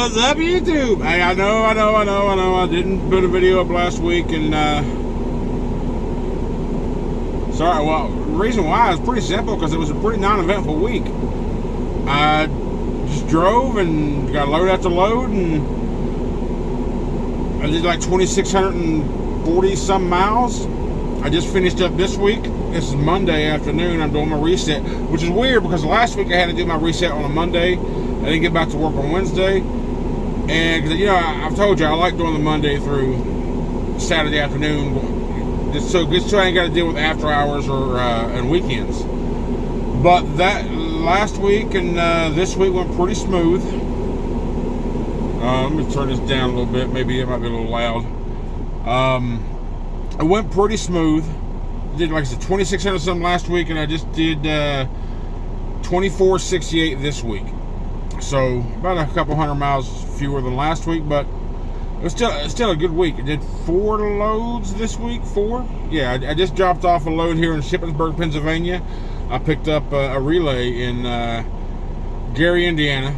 What's up, YouTube? Hey, I know. I didn't put a video up last week, and sorry. Well, the reason why is pretty simple, because it was a pretty non-eventful week. I just drove and got load after load, and I did like 2,640 some miles. I just finished up this week. This is Monday afternoon. I'm doing my reset, which is weird because last week I had to do my reset on a Monday. I didn't get back to work on Wednesday. And, you know, I've told you I like doing the Monday through Saturday afternoon, just so I ain't got to deal with after hours or and weekends. But that last week and this week went pretty smooth. Let me turn this down a little bit. Maybe it might be a little loud. It went pretty smooth. Did, like I said, 2,600 something last week, and I just did 2,468 this week. So about a couple hundred miles fewer than last week, but it was still a good week. I did 4 loads this week. 4? Yeah, I just dropped off a load here in Shippensburg, Pennsylvania. I picked up a relay in Gary, Indiana,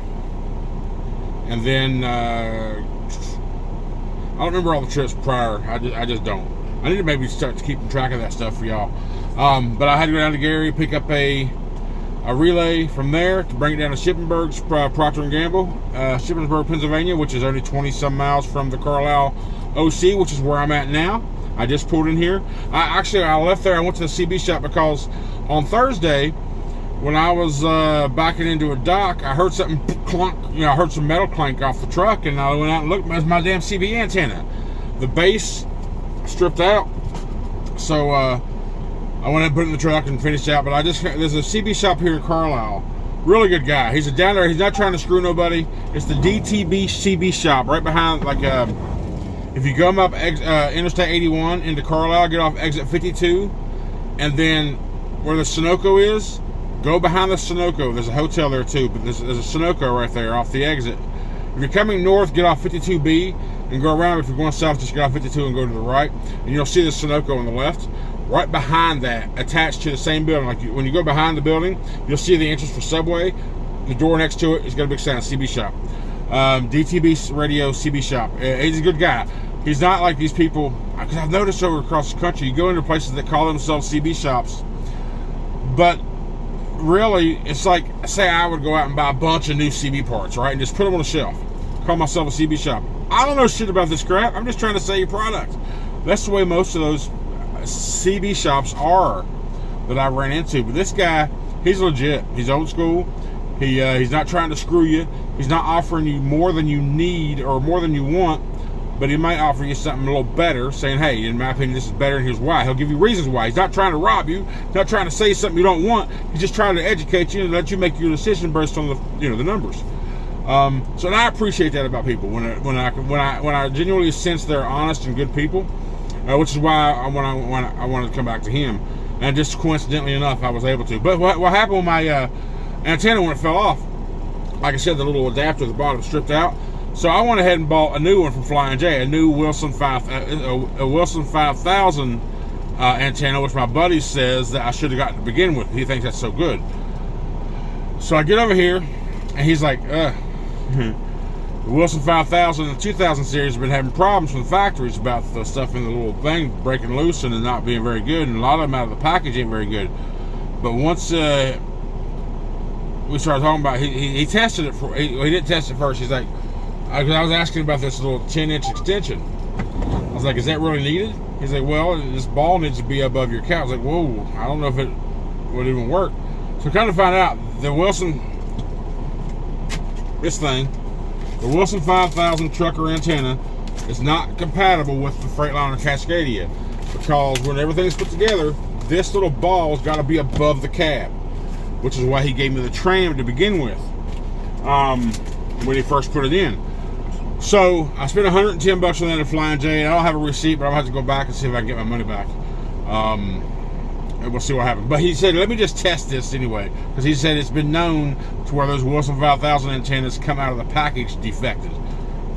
and then I don't remember all the trips prior. I just don't. I need to maybe start keeping track of that stuff for y'all. But I had to go down to Gary, pick up a relay from there to bring it down to Shippensburg, Procter & Gamble, Shippensburg, Pennsylvania, which is only 20 some miles from the Carlisle OC, which is where I'm at now. I just pulled in here. I left there. I went to the CB shop because on Thursday, when I was backing into a dock, I heard something clunk. You know, I heard some metal clank off the truck, and I went out and looked. It was my damn CB antenna. The base stripped out. So I went and put it in the truck and finished out. But there's a CB shop here in Carlisle. Really good guy. He's down there. He's not trying to screw nobody. It's the DTB CB shop right behind, like, if you come up Interstate 81 into Carlisle, get off exit 52, and then where the Sunoco is, go behind the Sunoco. There's a hotel there too, but there's a Sunoco right there off the exit. If you're coming north, get off 52B and go around. If you're going south, just get off 52 and go to the right, and you'll see the Sunoco on the left. Right behind that, attached to the same building, like when you go behind the building, you'll see the entrance for Subway. The door next to it has got a big sign, CB shop. DTB radio CB shop. He's a good guy. He's not like these people, because I've noticed over across the country, you go into places that call themselves CB shops, but really, it's like, say I would go out and buy a bunch of new CB parts, right, and just put them on a shelf. Call myself a CB shop. I don't know shit about this crap. I'm just trying to sell you product. That's the way most of those CB shops are that I ran into. But this guy, he's legit. He's old school. He's not trying to screw you. He's not offering you more than you need or more than you want, but he might offer you something a little better, saying, hey, in my opinion, this is better, and here's why. He'll give you reasons why. He's not trying to rob you. He's not trying to say something you don't want. He's just trying to educate you and let you make your decision based on the numbers. So and I appreciate that about people when I genuinely sense they're honest and good people, which is why I wanted to come back to him, and just coincidentally enough, I was able to. But what happened with my antenna when it fell off? Like I said, the little adapter at the bottom stripped out. So I went ahead and bought a new one from Flying J, a new Wilson 5000 antenna, which my buddy says that I should have gotten to begin with. He thinks that's so good. So I get over here, and he's like, the Wilson 5000 and the 2000 series have been having problems from the factories about the stuff in the little thing breaking loose and not being very good, and a lot of them out of the package ain't very good. But once we started talking about, he tested it he didn't test it first. He's like, I was asking about this little 10-inch extension. I was like, is that really needed? He's like, well, this ball needs to be above your cap. I was like, whoa, I don't know if it would even work. So kind of find out the Wilson 5000 trucker antenna is not compatible with the Freightliner Cascadia, because when everything's put together, this little ball's got to be above the cab, which is why he gave me the tram to begin with when he first put it in. So I spent $110 on that at Flying J. I don't have a receipt, but I'll have to go back and see if I can get my money back. And we'll see what happens. But he said, let me just test this anyway, because he said it's been known to where those Wilson 5000 antennas come out of the package defected.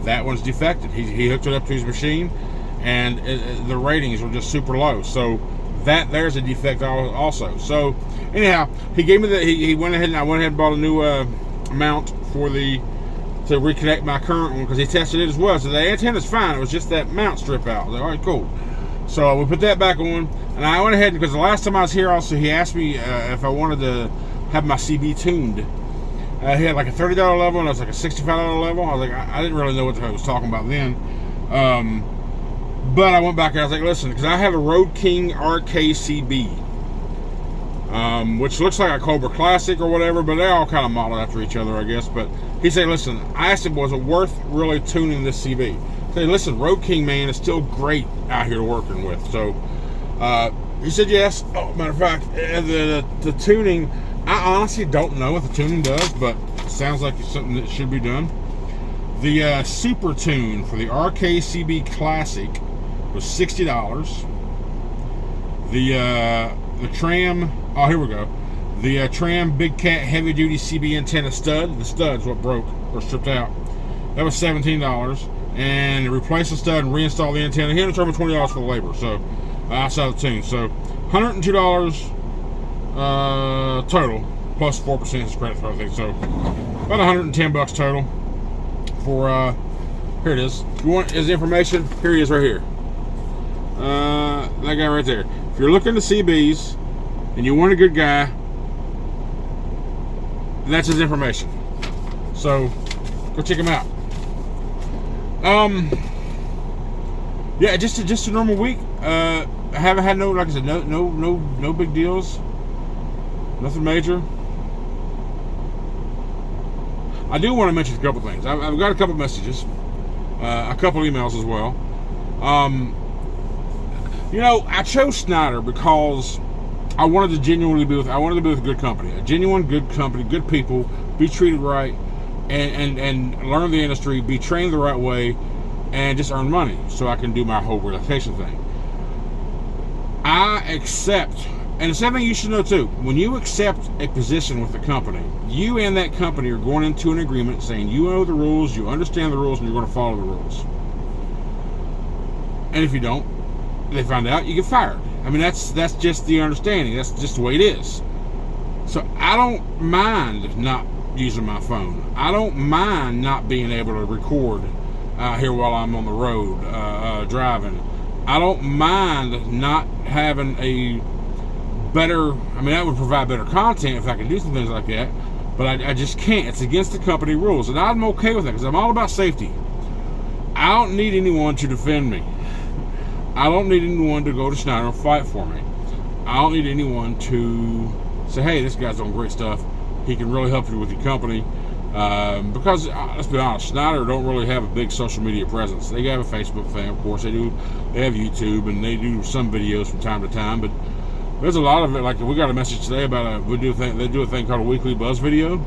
That one's defected. He hooked it up to his machine, and the ratings were just super low. So there's a defect also. So anyhow, he gave me he went ahead and I went ahead and bought a new mount for the to reconnect my current one because he tested it as well. So the antenna's fine. It was just that mount strip out. I was like, all right, cool. So we put that back on, and I went ahead because the last time I was here, also he asked me if I wanted to have my CB tuned. He had like a $30 level, and it was like a $65 level. I was like, I didn't really know what the hell he was talking about then. But I went back and I was like, listen, because I have a Road King RKCB, which looks like a Cobra Classic or whatever, but they're all kind of modeled after each other, I guess. But he said, listen, I asked him, was it worth really tuning this CB? He said, listen, Road King, man, is still great out here working with. So he said yes. Oh, matter of fact, the tuning, I honestly don't know what the tuning does, but it sounds like it's something that should be done. The Super Tune for the RKCB Classic was $60. The Tram, oh, here we go. The Tram Big Cat Heavy Duty CB Antenna Stud, the stud's what broke or stripped out. That was $17. And to replace the stud and reinstall the antenna, he had to charge me $20 for the labor. So outside the tune. So $102 total, plus 4% is credit for everything. So about $110 total for here it is. If you want his information, here he is right here. That guy right there. If you're looking to CBs and you want a good guy, that's his information. So go check him out. Yeah, just a normal week. I haven't had like I said, no big deals. Nothing major. I do want to mention a couple things. I've got a couple messages, a couple emails as well. I chose Schneider because I wanted to genuinely be with. I wanted to be with a good company, a genuine good company, good people, be treated right, and learn the industry, be trained the right way, and just earn money so I can do my whole relocation thing. I accept, and the same thing you should know too, when you accept a position with the company, you and that company are going into an agreement saying you know the rules, you understand the rules, and you're going to follow the rules. And if you don't, they find out, you get fired. I mean, that's just the understanding. That's just the way it is. So I don't mind not using my phone. I don't mind not being able to record here while I'm on the road driving. I don't mind not having a better, I mean, that would provide better content if I could do some things like that, but I just can't. It's against the company rules, and I'm okay with that because I'm all about safety. I don't need anyone to defend me. I don't need anyone to go to Schneider and fight for me. I don't need anyone to say, hey, this guy's doing great stuff. He can really help you with your company. Because, let's be honest, Schneider don't really have a big social media presence. They have a Facebook thing, of course. They have YouTube, and they do some videos from time to time. But there's a lot of it. Like, we got a message today about they do a thing called a weekly buzz video.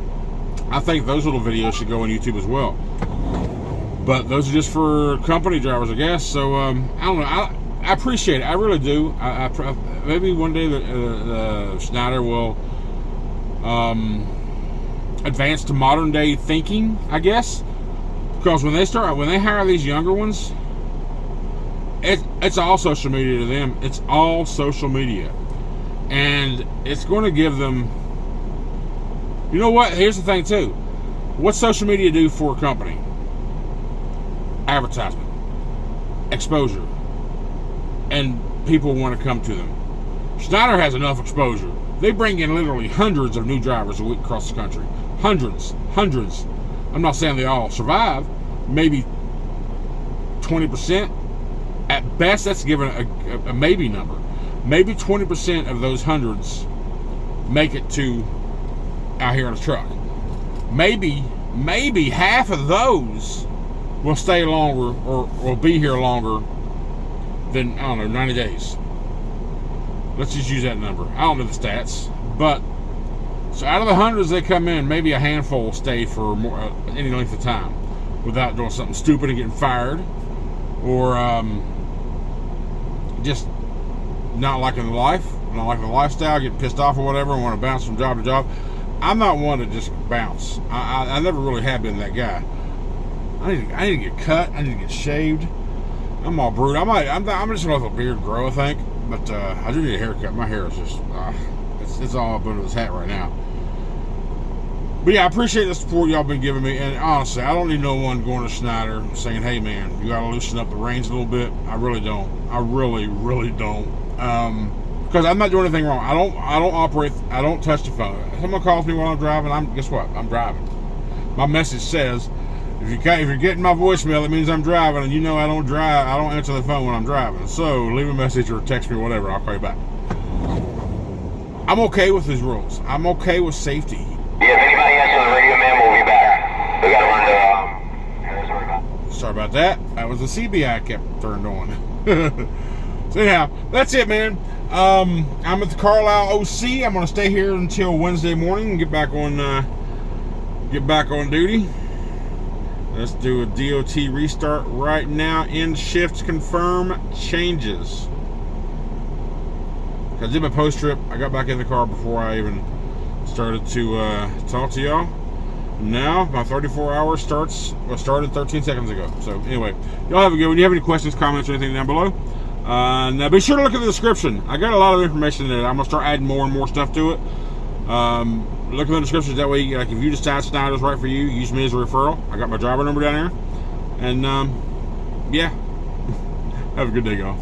I think those little videos should go on YouTube as well. But those are just for company drivers, I guess. So, I don't know. I appreciate it. I really do. Maybe one day the Schneider will advance to modern day thinking, I guess. Because when they hire these younger ones, it's all social media to them. It's all social media. And it's going to give them... You know what? Here's the thing, too. What's social media do for a company? Advertisement, exposure, and people want to come to them. Schneider has enough exposure. They bring in literally hundreds of new drivers a week across the country. Hundreds. I'm not saying they all survive. Maybe 20%. At best, that's given a maybe number. Maybe 20% of those hundreds make it to out here in a truck. Maybe half of those will stay longer or will be here longer than, I don't know, 90 days. Let's just use that number. I don't know the stats, but so out of the hundreds that come in, maybe a handful will stay for more any length of time without doing something stupid and getting fired, or just not liking the life, not liking the lifestyle, getting pissed off or whatever, and want to bounce from job to job. I'm not one to just bounce. I never really have been that guy. I need to get cut. I need to get shaved. I'm all brute. I'm just gonna let the beard grow, I think. But I do need a haircut. My hair is just it's all up under this hat right now. But yeah, I appreciate the support y'all been giving me. And honestly, I don't need no one going to Schneider saying, hey man, you gotta loosen up the reins a little bit. I really don't. I really, really don't. Because I'm not doing anything wrong. I don't touch the phone. If someone calls me while I'm driving, guess what? I'm driving. My message says, if you're getting my voicemail, it means I'm driving, and you know I don't answer the phone when I'm driving. So leave a message or text me, whatever. I'll call you back. I'm okay with these rules. I'm okay with safety. Yeah, if anybody answers the radio, man, we'll be back. We gotta run to Harrisburg. Sorry about that. That was the CB I kept turned on. So anyhow, that's it, man. I'm at the Carlisle OC. I'm gonna stay here until Wednesday morning and get back on duty. Let's do a DOT restart right now. End shifts confirm changes. I did my post trip. I got back in the car before I even started to talk to y'all. Now my 34 hours started 13 seconds ago. So anyway, y'all have a good one. You have any questions, comments, or anything down below? Now be sure to look at the description. I got a lot of information in it. I'm gonna start adding more and more stuff to it. Look in the description. That way, like, if you decide Schneider's right for you, use me as a referral. I got my driver number down there. And yeah, have a good day, y'all.